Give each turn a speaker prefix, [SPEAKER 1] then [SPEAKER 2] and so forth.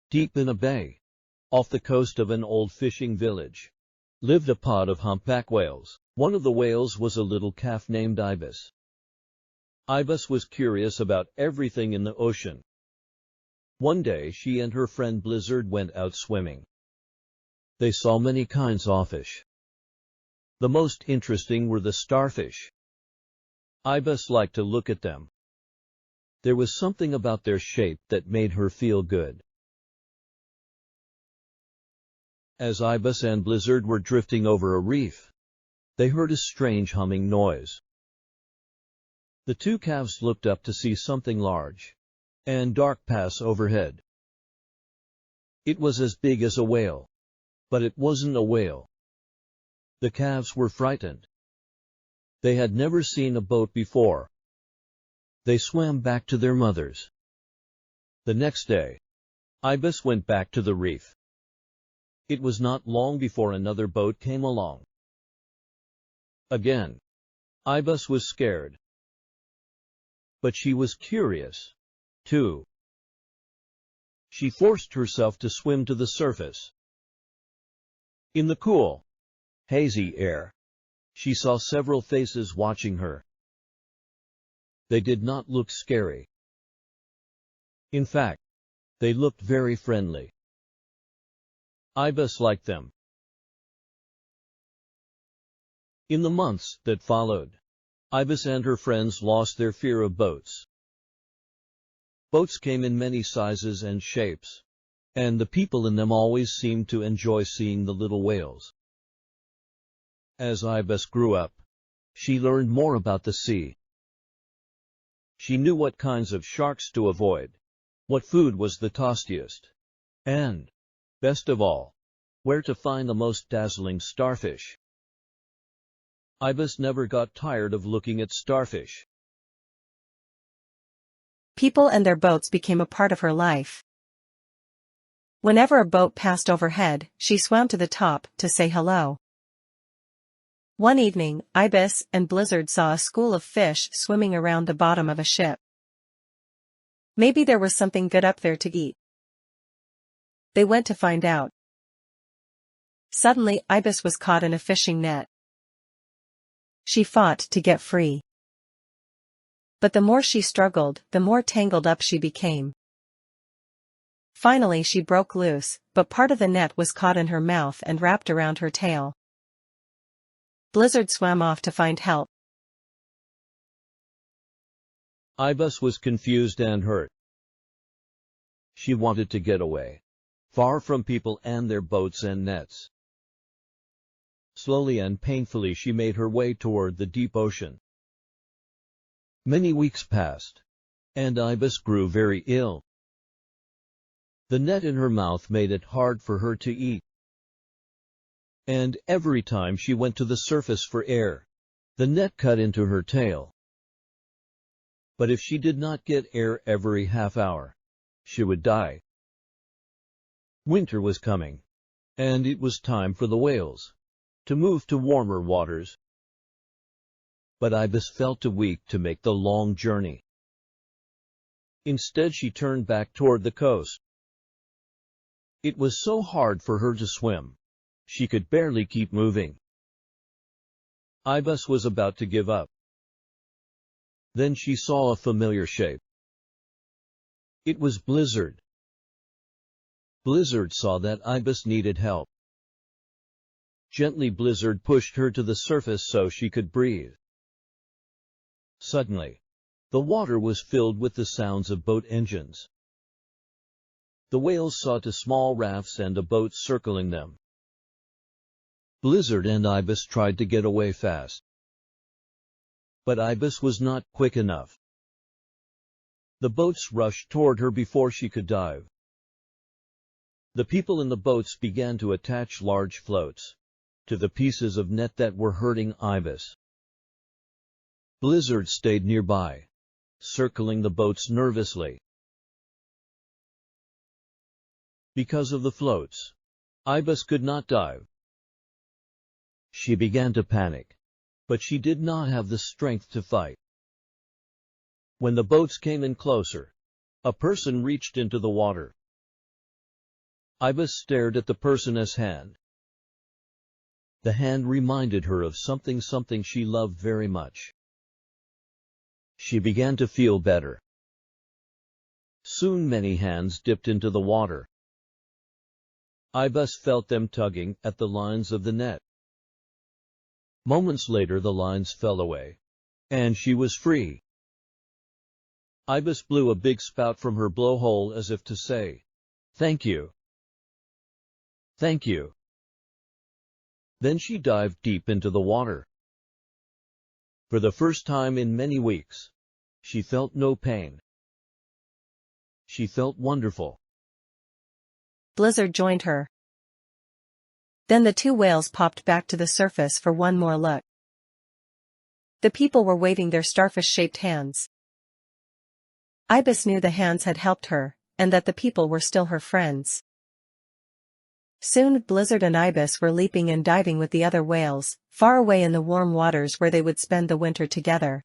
[SPEAKER 1] Deep in a bay, off the coast of an old fishing village, lived a pod of humpback whales. One of the whales was a little calf named Ibis. Ibis was curious about everything in the ocean. One day she and her friend Blizzard went out swimming. They saw many kinds of fish. The most interesting were the starfish. Ibis liked to look at them. There was something about their shape that made her feel good. As Ibis and Blizzard were drifting over a reef, they heard a strange humming noise. The two calves looked up to see something large and dark pass overhead. It was as big as a whale, but it wasn't a whale. The calves were frightened. They had never seen a boat before. They swam back to their mothers. The next day, Ibis went back to the reef. It was not long before another boat came along. Again, Ibis was scared. But she was curious, too. She forced herself to swim to the surface. In the cool, hazy air, she saw several faces watching her. They did not look scary. In fact, they looked very friendly. Ibis liked them. In the months that followed, Ibis and her friends lost their fear of boats. Boats came in many sizes and shapes, and the people in them always seemed to enjoy seeing the little whales. As Ibis grew up, she learned more about the sea. She knew what kinds of sharks to avoid, what food was the tastiest, and, best of all, where to find the most dazzling starfish. Ibis never got tired of looking at starfish.
[SPEAKER 2] People and their boats became a part of her life. Whenever a boat passed overhead, she swam to the top to say hello. One evening, Ibis and Blizzard saw a school of fish swimming around the bottom of a ship. Maybe there was something good up there to eat. They went to find out. Suddenly, Ibis was caught in a fishing net. She fought to get free. But the more she struggled, the more tangled up she became. Finally she broke loose, but part of the net was caught in her mouth and wrapped around her tail. Blizzard swam off to find help.
[SPEAKER 1] Ibis was confused and hurt. She wanted to get away, far from people and their boats and nets. Slowly and painfully she made her way toward the deep ocean. Many weeks passed, and Ibis grew very ill. The net in her mouth made it hard for her to eat. And every time she went to the surface for air, the net cut into her tail. But if she did not get air every half hour, she would die. Winter was coming, and it was time for the whales to move to warmer waters. But Ibis felt too weak to make the long journey. Instead she turned back toward the coast. It was so hard for her to swim, she could barely keep moving. Ibis was about to give up. Then she saw a familiar shape. It was Blizzard. Blizzard saw that Ibis needed help. Gently Blizzard pushed her to the surface so she could breathe. Suddenly, the water was filled with the sounds of boat engines. The whales saw two small rafts and a boat circling them. Blizzard and Ibis tried to get away fast. But Ibis was not quick enough. The boats rushed toward her before she could dive. The people in the boats began to attach large floats to the pieces of net that were hurting Ibis. Blizzard stayed nearby, circling the boats nervously. Because of the floats, Ibis could not dive. She began to panic, but she did not have the strength to fight. When the boats came in closer, a person reached into the water. Ibis stared at the person's hand. The hand reminded her of something she loved very much. She began to feel better. Soon many hands dipped into the water. Ibis felt them tugging at the lines of the net. Moments later the lines fell away, and she was free. Ibis blew a big spout from her blowhole as if to say, "Thank you. Thank you." Then she dived deep into the water. For the first time in many weeks, she felt no pain. She felt wonderful.
[SPEAKER 2] Blizzard joined her. Then the two whales popped back to the surface for one more look. The people were waving their starfish-shaped hands. Ibis knew the hands had helped her, and that the people were still her friends. Soon Blizzard and Ibis were leaping and diving with the other whales, far away in the warm waters where they would spend the winter together.